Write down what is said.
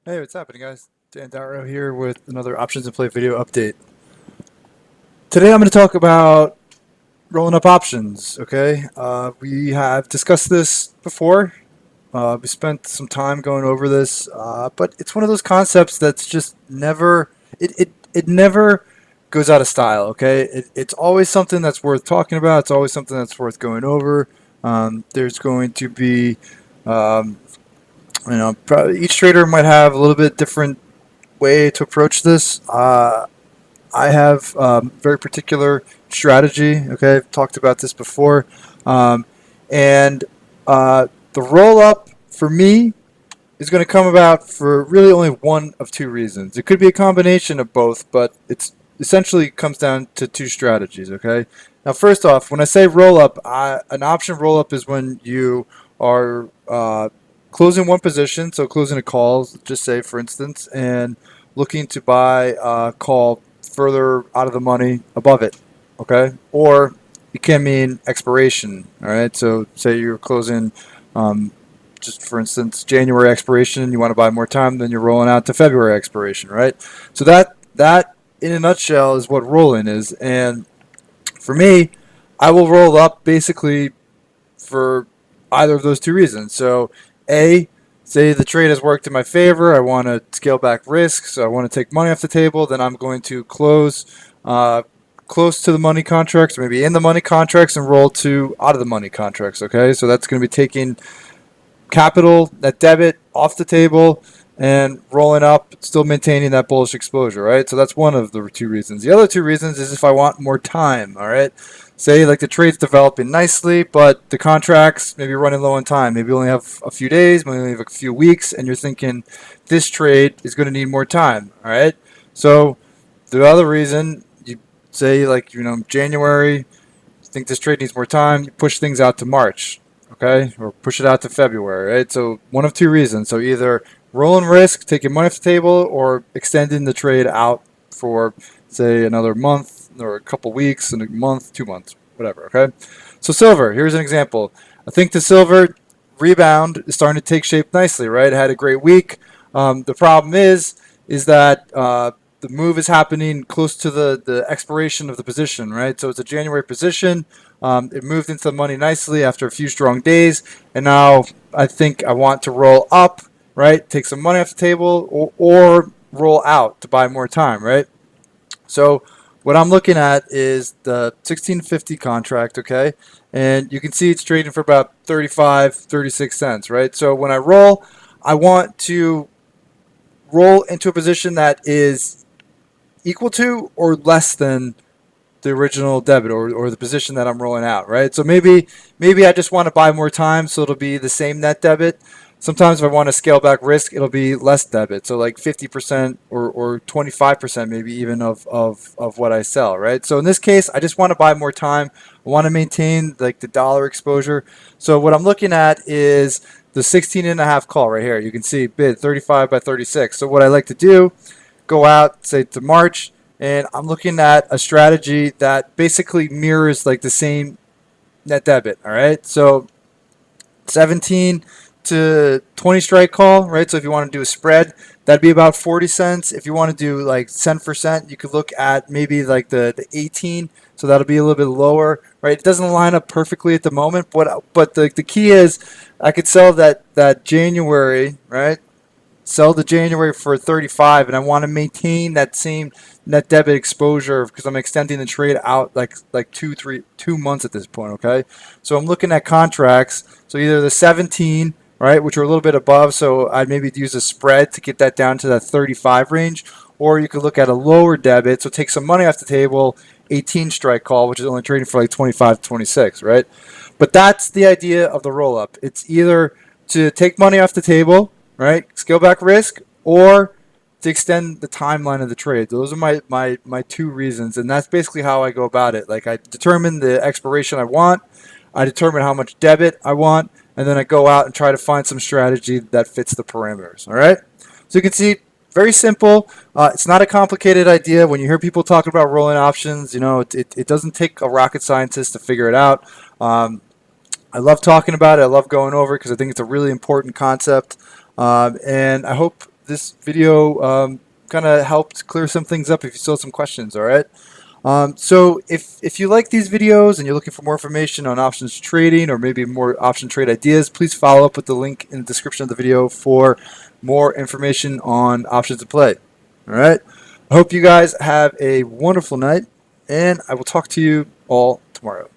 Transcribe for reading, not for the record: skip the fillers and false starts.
Hey, what's happening, guys? Dan Darrow here with another Options in Play video update. Today I'm going to talk about rolling up options, okay? We have discussed this before. We spent some time going over this, but it's one of those concepts that's just never, it never goes out of style, okay? It's always something that's worth talking about. It's always something that's worth going over. There's going to be, um, probably each trader might have a little bit different way to approach this. I have very particular strategy. Okay, I've talked about this before, and the roll up for me is going to come about for really only one of two reasons. It could be a combination of both, but it's essentially comes down to two strategies. Okay. Now, first off, when I say roll up, an option roll up is when you are closing one position, so closing a call, just say for instance, and looking to buy a call further out of the money above it. Okay, or it can mean expiration. All right, so say you're closing. Just for instance, January expiration, you want to buy more time, then you're rolling out to February expiration, right? So that in a nutshell is what rolling is. And for me, I will roll up basically for either of those two reasons. So, A, say the trade has worked in my favor, I want to scale back risk, so I want to take money off the table, then I'm going to close close to the money contracts, or maybe in the money contracts, and roll to out of the money contracts. Okay, so that's going to be taking capital, that debit off the table, and rolling up, still maintaining that bullish exposure, right? So that's one of the two reasons. The other two reasons is if I want more time, all right? Say like the trade's developing nicely, but the contracts maybe running low on time. Maybe you only have a few days, maybe only have a few weeks, and you're thinking this trade is going to need more time, all right? So the other reason, you say like, January, you think this trade needs more time, you push things out to March, okay, or push it out to February, right? So one of two reasons. So either rolling risk, taking money off the table, or extending the trade out for, say, another month or a couple weeks, and a month, 2 months, whatever, okay? So silver, here's an example. I think the silver rebound is starting to take shape nicely, right? It had a great week. The problem is that the move is happening close to the expiration of the position, right? So it's a January position. It moved into the money nicely after a few strong days, and now I think I want to roll up, right? Take some money off the table, or roll out to buy more time, right? So what I'm looking at is the 1650 contract, okay? And you can see it's trading for about 35, 36 cents, right? So when I roll, I want to roll into a position that is equal to or less than the original debit, or the position that I'm rolling out, right? So maybe I just want to buy more time, so it'll be the same net debit. Sometimes if I want to scale back risk, it'll be less debit, so like 50% or 25% maybe even of what I sell, right? So in this case, I just want to buy more time. I want to maintain like the dollar exposure. So what I'm looking at is the 16 and a half call right here. You can see bid 35 by 36. So what I like to do, go out, say to March, and I'm looking at a strategy that basically mirrors like the same net debit. All right, so 17 to 20 strike call, right? So if you want to do a spread, that'd be about 40 cents. If you want to do like cent for cent, you could look at maybe like the 18. So that'll be a little bit lower, right? It doesn't line up perfectly at the moment, but the key is I could sell that January, right? Sell the January for 35, and I want to maintain that same net debit exposure because I'm extending the trade out like 2 months at this point. Okay, so I'm looking at contracts. So either the 17, right, which are a little bit above, so I'd maybe use a spread to get that down to that 35 range, or you could look at a lower debit, so take some money off the table, 18 strike call, which is only trading for like 25 to 26, right? But that's the idea of the roll up. It's either to take money off the table, right? Scale back risk, or to extend the timeline of the trade. Those are my two reasons, and that's basically how I go about it. Like I determine the expiration I want, I determine how much debit I want, and then I go out and try to find some strategy that fits the parameters. All right. So you can see, very simple. It's not a complicated idea. When you hear people talking about rolling options, it doesn't take a rocket scientist to figure it out. I love talking about it. I love going over it because I think it's a really important concept. And I hope this video kind of helped clear some things up if you still have some questions, all right? So if you like these videos and you're looking for more information on options trading or maybe more option trade ideas, please follow up with the link in the description of the video for more information on options to play. All right. I hope you guys have a wonderful night, and I will talk to you all tomorrow.